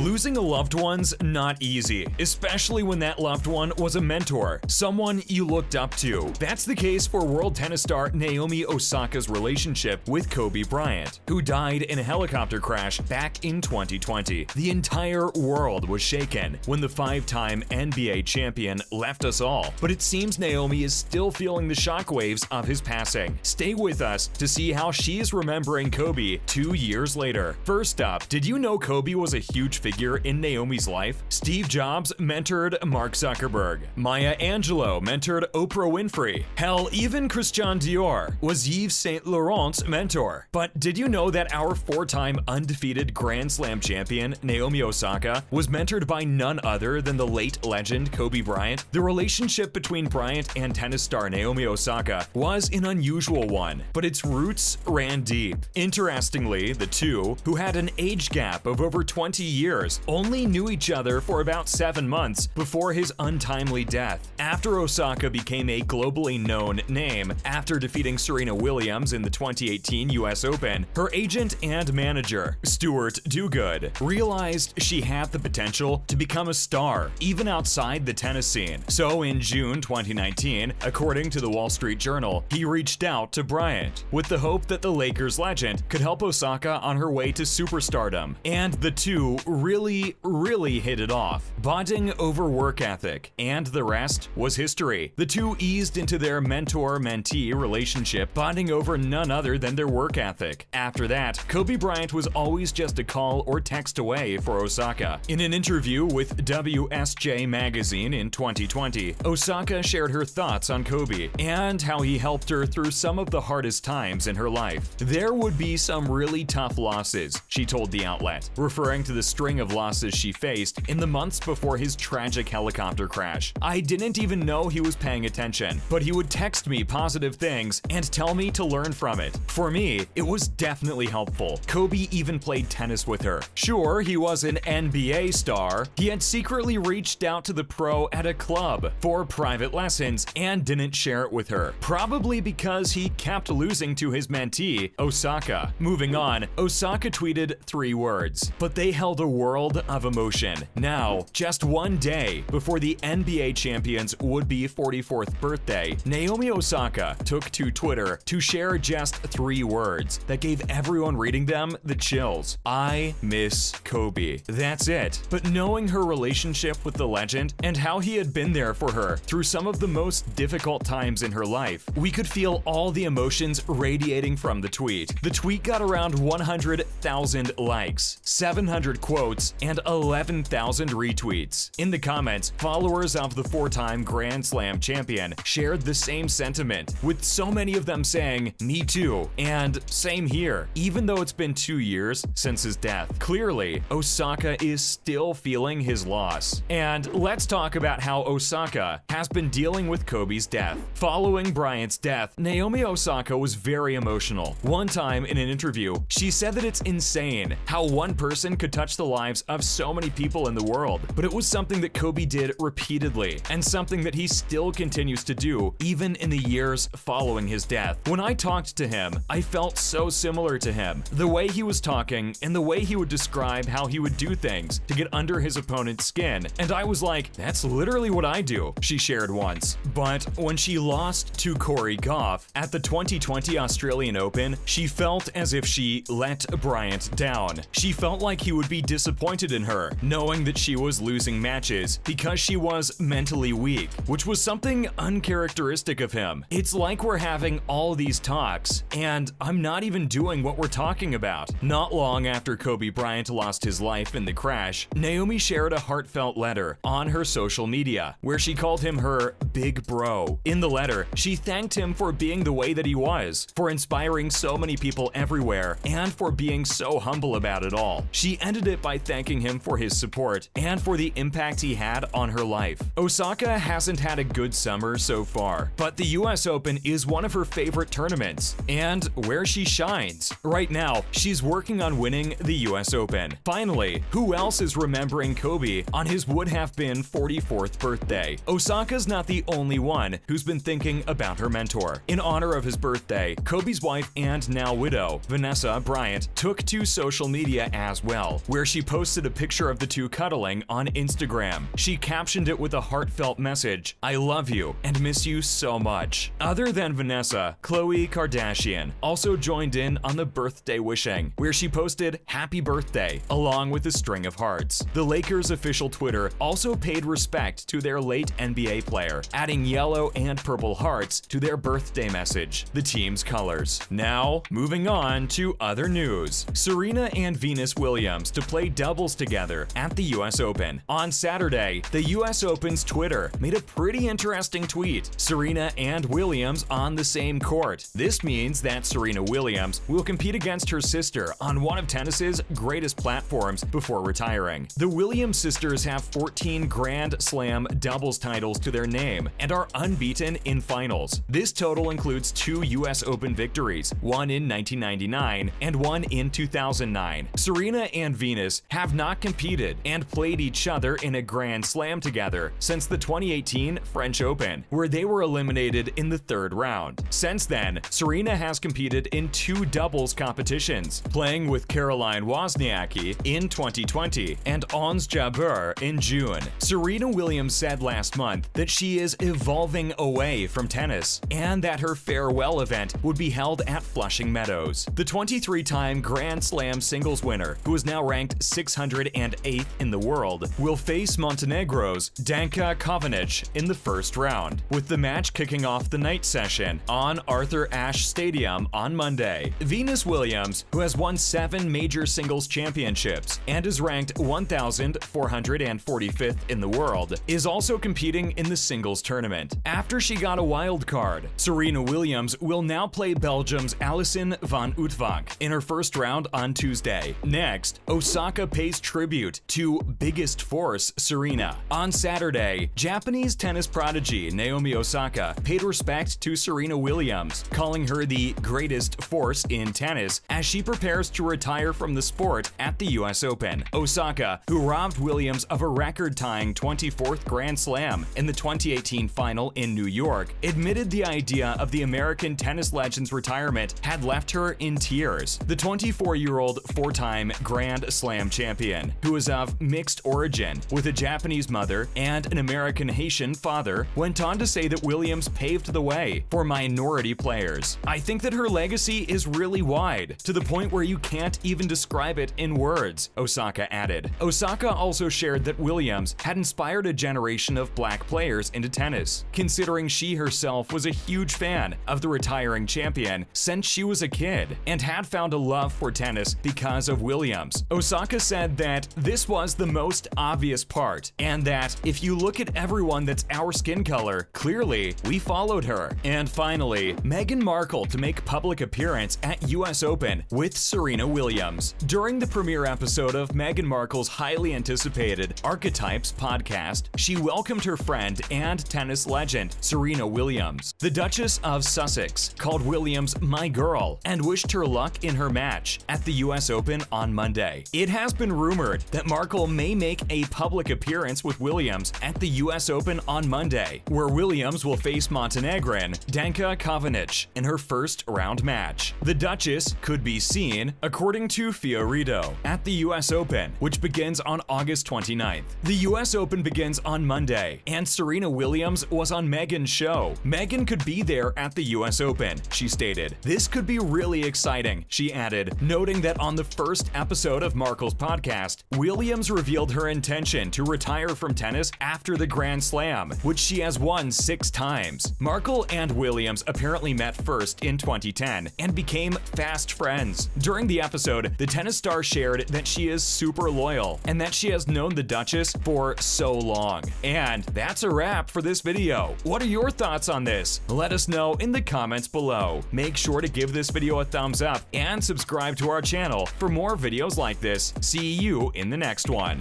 Losing a loved one's not easy, especially when that loved one was a mentor, someone you looked up to. That's the case for world tennis star Naomi Osaka's relationship with Kobe Bryant, who died in a helicopter crash back in 2020. The entire world was shaken when the five-time NBA champion left us all, but it seems Naomi is still feeling the shockwaves of his passing. Stay with us to see how she is remembering Kobe 2 years later. First up, did you know Kobe was a huge figure in Naomi's life? Steve Jobs mentored Mark Zuckerberg. Maya Angelou mentored Oprah Winfrey. Hell, even Christian Dior was Yves Saint Laurent's mentor. But did you know that our four-time undefeated Grand Slam champion, Naomi Osaka, was mentored by none other than the late legend Kobe Bryant? The relationship between Bryant and tennis star Naomi Osaka was an unusual one, but its roots ran deep. Interestingly, the two, who had an age gap of over 20 years, only knew each other for about 7 months before his untimely death. After Osaka became a globally known name after defeating Serena Williams in the 2018 US Open, her agent and manager, Stuart Dugood, realized she had the potential to become a star, even outside the tennis scene. So in June 2019, according to the Wall Street Journal, he reached out to Bryant with the hope that the Lakers legend could help Osaka on her way to superstardom. And the two really hit it off, bonding over work ethic, and the rest was history. The two eased into their mentor-mentee relationship, bonding over none other than their work ethic. After that, Kobe Bryant was always just a call or text away for Osaka. In an interview with WSJ Magazine in 2020, Osaka shared her thoughts on Kobe and how he helped her through some of the hardest times in her life. There would be some really tough losses, she told the outlet, referring to the string of losses she faced in the months before his tragic helicopter crash. I didn't even know he was paying attention, but he would text me positive things and tell me to learn from it. For me, it was definitely helpful. Kobe even played tennis with her. Sure, he was an NBA star. He had secretly reached out to the pro at a club for private lessons and didn't share it with her, probably because he kept losing to his mentee, Osaka. Moving on, Osaka tweeted 3 words, but they held a world of emotion. Now, just one day before the NBA champion's would-be 44th birthday, Naomi Osaka took to Twitter to share just 3 words that gave everyone reading them the chills. I miss Kobe. That's it. But knowing her relationship with the legend and how he had been there for her through some of the most difficult times in her life, we could feel all the emotions radiating from the tweet. The tweet got around 100,000 likes, 700 quotes, and 11,000 retweets. In the comments, followers of the 4-time Grand Slam champion shared the same sentiment, with so many of them saying, "Me too," and "Same here," even though it's been 2 years since his death. Clearly, Osaka is still feeling his loss. And let's talk about how Osaka has been dealing with Kobe's death. Following Bryant's death, Naomi Osaka was very emotional. One time in an interview, she said that it's insane how one person could touch the lives of so many people in the world, but it was something that Kobe did repeatedly, and something that he still continues to do even in the years following his death. When I talked to him, I felt so similar to him. The way he was talking and the way he would describe how he would do things to get under his opponent's skin, and I was like, that's literally what I do, she shared once. But when she lost to Corey Goff at the 2020 Australian Open, she felt as if she let Bryant down. She felt like he would be disappointed in her, knowing that she was losing matches because she was mentally weak, which was something uncharacteristic of him. It's like we're having all these talks, and I'm not even doing what we're talking about. Not long after Kobe Bryant lost his life in the crash, Naomi shared a heartfelt letter on her social media, where she called him her big bro. In the letter, she thanked him for being the way that he was, for inspiring so many people everywhere, and for being so humble about it all. She ended it by thanking him for his support and for the impact he had on her life. Osaka hasn't had a good summer so far, but the US Open is one of her favorite tournaments, and where she shines. Right now, she's working on winning the US Open. Finally, who else is remembering Kobe on his would-have-been 44th birthday? Osaka's not the only one who's been thinking about her mentor. In honor of his birthday, Kobe's wife and now widow, Vanessa Bryant, took to social media as well, where she posted a picture of the two cuddling on Instagram. She captioned it with a heartfelt message, "I love you and miss you so much." Other than Vanessa, Khloe Kardashian also joined in on the birthday wishing, where she posted "Happy birthday" along with a string of hearts. The Lakers' official Twitter also paid respect to their late NBA player, adding yellow and purple hearts to their birthday message, the team's colors. Now, moving on to other news. Serena and Venus Williams to play doubles together at the US Open. On Saturday, the US Open's Twitter made a pretty interesting tweet. Serena and Williams on the same court. This means that Serena Williams will compete against her sister on one of tennis's greatest platforms before retiring. The Williams sisters have 14 Grand Slam doubles titles to their name and are unbeaten in finals. This total includes 2 US Open victories, one in 1999 and one in 2009. Serena and Venus have not competed and played each other in a Grand Slam together since the 2018 French Open, where they were eliminated in the third round. Since then, Serena has competed in 2 doubles competitions, playing with Caroline Wozniacki in 2020 and Ons Jabeur in June. Serena Williams said last month that she is evolving away from tennis and that her farewell event would be held at Flushing Meadows. The 23-time Grand Slam singles winner, who is now ranked 608th in the world, will face Montenegro's Danka Kovanic in the first round, with the match kicking off the night session on Arthur Ashe Stadium on Monday. Venus Williams, who has won 7 major singles championships and is ranked 1,445th in the world, is also competing in the singles tournament. After she got a wild card, Serena Williams will now play Belgium's Alison van Uytvanck in her first round on Tuesday. Next, Osaka pays tribute to biggest force Serena. On Saturday, Japanese tennis prodigy Naomi Osaka paid respect to Serena Williams, calling her the greatest force in tennis as she prepares to retire from the sport at the US Open. Osaka, who robbed Williams of a record-tying 24th Grand Slam in the 2018 final in New York, admitted the idea of the American tennis legend's retirement had left her in tears. The 24-year-old 4-time Grand Slam champion, who is of mixed origin with a Japanese mother and an American Haitian father, went on to say that Williams paved the way for minority players. "I think that her legacy is really wide, to the point where you can't even describe it in words," Osaka added. Osaka also shared that Williams had inspired a generation of black players into tennis, considering she herself was a huge fan of the retiring champion since she was a kid and had found a love for tennis because of Williams. Osaka said that this was the most obvious part, and that if you look at everyone that's our skin color, clearly we followed her. And finally, Meghan Markle to make public appearance at US Open with Serena Williams. During the premiere episode of Meghan Markle's highly anticipated Archetypes podcast, she welcomed her friend and tennis legend Serena Williams. The Duchess of Sussex called Williams "my girl" and wished her luck in her match at the US Open on Monday. It has been rumored that Markle may make a public appearance with Williams at the US Open on Monday, where Williams will face Montenegrin Danka Kovanic in her first round match. The Duchess could be seen, according to Fiorito, at the US Open, which begins on August 29th. The US Open begins on Monday, and Serena Williams was on Meghan's show. Meghan could be there at the US Open, she stated. "This could be really exciting," she added, noting that on the first episode of Markle's podcast, Williams revealed her intention to retire from tennis after the Grand Slam, which she has won 6 times. Markle and Williams apparently met first in 2010 and became fast friends. During the episode, the tennis star shared that she is super loyal and that she has known the Duchess for so long. And that's a wrap for this video. What are your thoughts on this? Let us know in the comments below. Make sure to give this video a thumbs up and subscribe to our channel for more videos like this. See you in the next one.